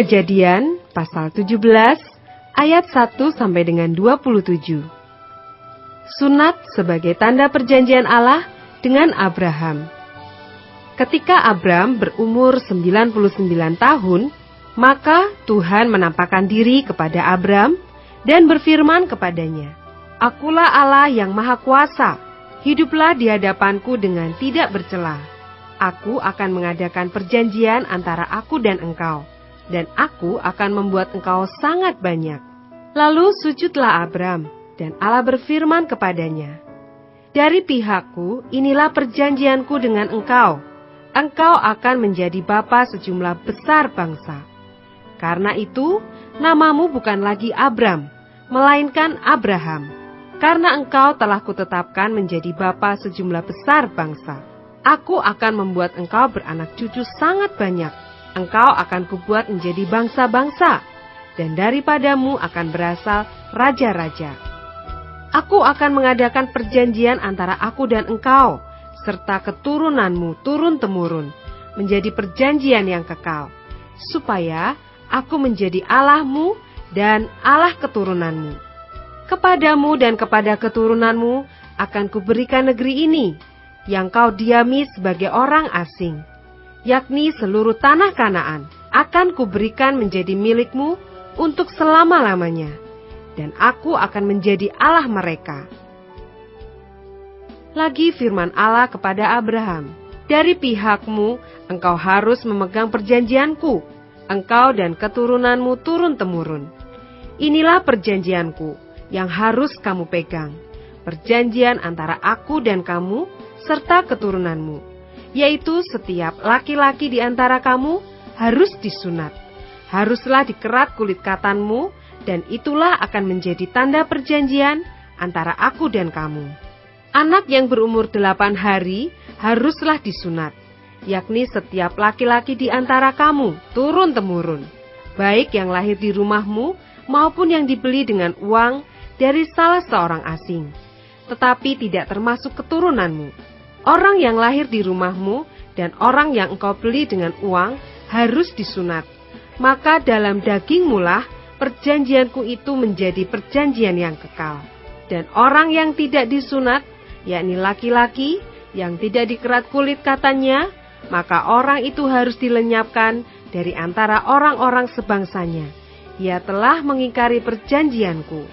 Kejadian pasal 17 ayat 1 sampai dengan 27. Sunat sebagai tanda perjanjian Allah dengan Abraham. Ketika Abram berumur 99 tahun, maka Tuhan menampakkan diri kepada Abram dan berfirman kepadanya, "Akulah Allah yang Maha Kuasa, hiduplah di hadapanku dengan tidak bercela. Aku akan mengadakan perjanjian antara aku dan engkau, dan aku akan membuat engkau sangat banyak." Lalu sujudlah Abram, dan Allah berfirman kepadanya, "Dari pihakku, inilah perjanjianku dengan engkau. Engkau akan menjadi bapa sejumlah besar bangsa. Karena itu, namamu bukan lagi Abram, melainkan Abraham, karena engkau telah kutetapkan menjadi bapa sejumlah besar bangsa. Aku akan membuat engkau beranak cucu sangat banyak. Engkau akan kubuat menjadi bangsa-bangsa, dan daripadamu akan berasal raja-raja. Aku akan mengadakan perjanjian antara aku dan engkau, serta keturunanmu turun-temurun, menjadi perjanjian yang kekal, supaya aku menjadi Allahmu dan Allah keturunanmu. Kepadamu dan kepada keturunanmu akan kuberikan negeri ini, yang kau diami sebagai orang asing, yakni seluruh tanah Kanaan, akan kuberikan menjadi milikmu untuk selama-lamanya, dan aku akan menjadi Allah mereka." Lagi firman Allah kepada Abraham, "Dari pihakmu, engkau harus memegang perjanjianku, engkau dan keturunanmu turun-temurun. Inilah perjanjianku yang harus kamu pegang, perjanjian antara aku dan kamu, serta keturunanmu, yaitu setiap laki-laki di antara kamu harus disunat. Haruslah dikerat kulit katanmu, dan itulah akan menjadi tanda perjanjian antara aku dan kamu. Anak yang berumur 8 hari haruslah disunat, yakni setiap laki-laki di antara kamu turun-temurun, baik yang lahir di rumahmu maupun yang dibeli dengan uang dari salah seorang asing, tetapi tidak termasuk keturunanmu. Orang yang lahir di rumahmu dan orang yang engkau beli dengan uang harus disunat. Maka dalam dagingmulah perjanjianku itu menjadi perjanjian yang kekal. Dan orang yang tidak disunat, yakni laki-laki yang tidak dikerat kulit katanya, maka orang itu harus dilenyapkan dari antara orang-orang sebangsanya. Ia telah mengingkari perjanjianku."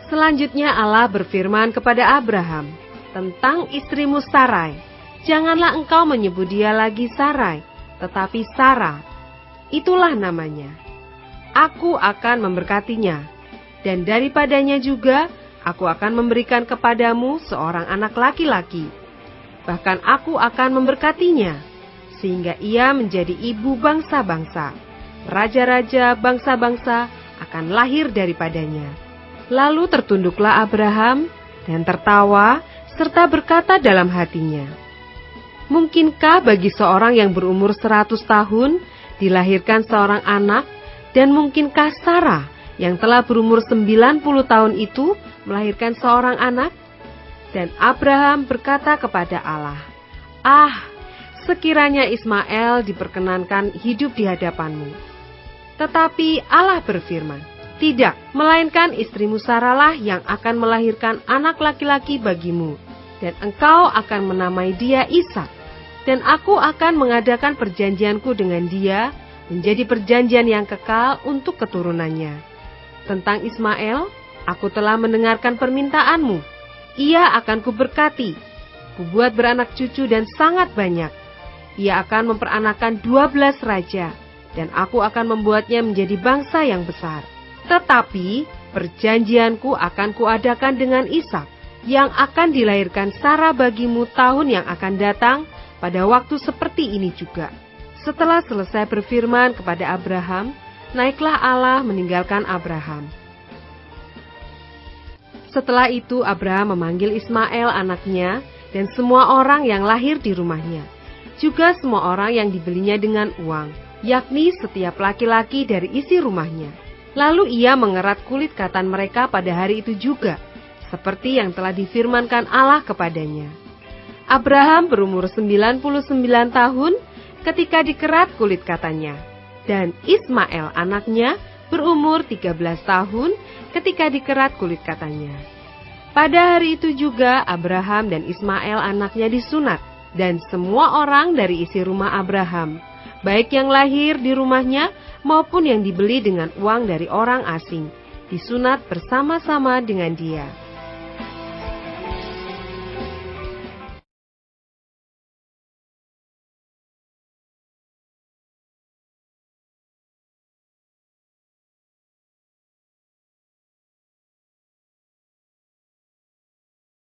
Selanjutnya Allah berfirman kepada Abraham tentang istrimu Sarai. "Janganlah engkau menyebut dia lagi Sarai, tetapi Sarah. Itulah namanya. Aku akan memberkatinya, dan daripadanya juga aku akan memberikan kepadamu seorang anak laki-laki. Bahkan aku akan memberkatinya, sehingga ia menjadi ibu bangsa-bangsa. Raja-raja bangsa-bangsa akan lahir daripadanya." Lalu tertunduklah Abraham dan tertawa, serta berkata dalam hatinya, "Mungkinkah bagi seorang yang berumur 100 tahun dilahirkan seorang anak, dan mungkinkah Sarah yang telah berumur 90 tahun itu melahirkan seorang anak?" Dan Abraham berkata kepada Allah, "Ah, sekiranya Ismail diperkenankan hidup di hadapanmu." Tetapi Allah berfirman, "Tidak, melainkan istrimu Sarahlah yang akan melahirkan anak laki-laki bagimu, dan engkau akan menamai dia Ishak, dan aku akan mengadakan perjanjianku dengan dia menjadi perjanjian yang kekal untuk keturunannya. Tentang Ismail, aku telah mendengarkan permintaanmu. Ia akan kuberkati, kubuat beranak cucu dan sangat banyak. Ia akan memperanakan 12 raja, dan aku akan membuatnya menjadi bangsa yang besar. Tetapi perjanjianku akan kuadakan dengan Ishak, yang akan dilahirkan Sarah bagimu tahun yang akan datang pada waktu seperti ini juga." Setelah selesai berfirman kepada Abraham, naiklah Allah meninggalkan Abraham. Setelah itu Abraham memanggil Ismail anaknya dan semua orang yang lahir di rumahnya, juga semua orang yang dibelinya dengan uang, yakni setiap laki-laki dari isi rumahnya. Lalu ia mengerat kulit katan mereka pada hari itu juga, seperti yang telah difirmankan Allah kepadanya. Abraham berumur 99 tahun ketika dikerat kulit katanya. dan Ismail anaknya berumur 13 tahun ketika dikerat kulit katanya. Pada hari itu juga Abraham dan Ismail anaknya disunat, dan semua orang dari isi rumah Abraham, baik yang lahir di rumahnya maupun yang dibeli dengan uang dari orang asing, disunat bersama-sama dengan dia.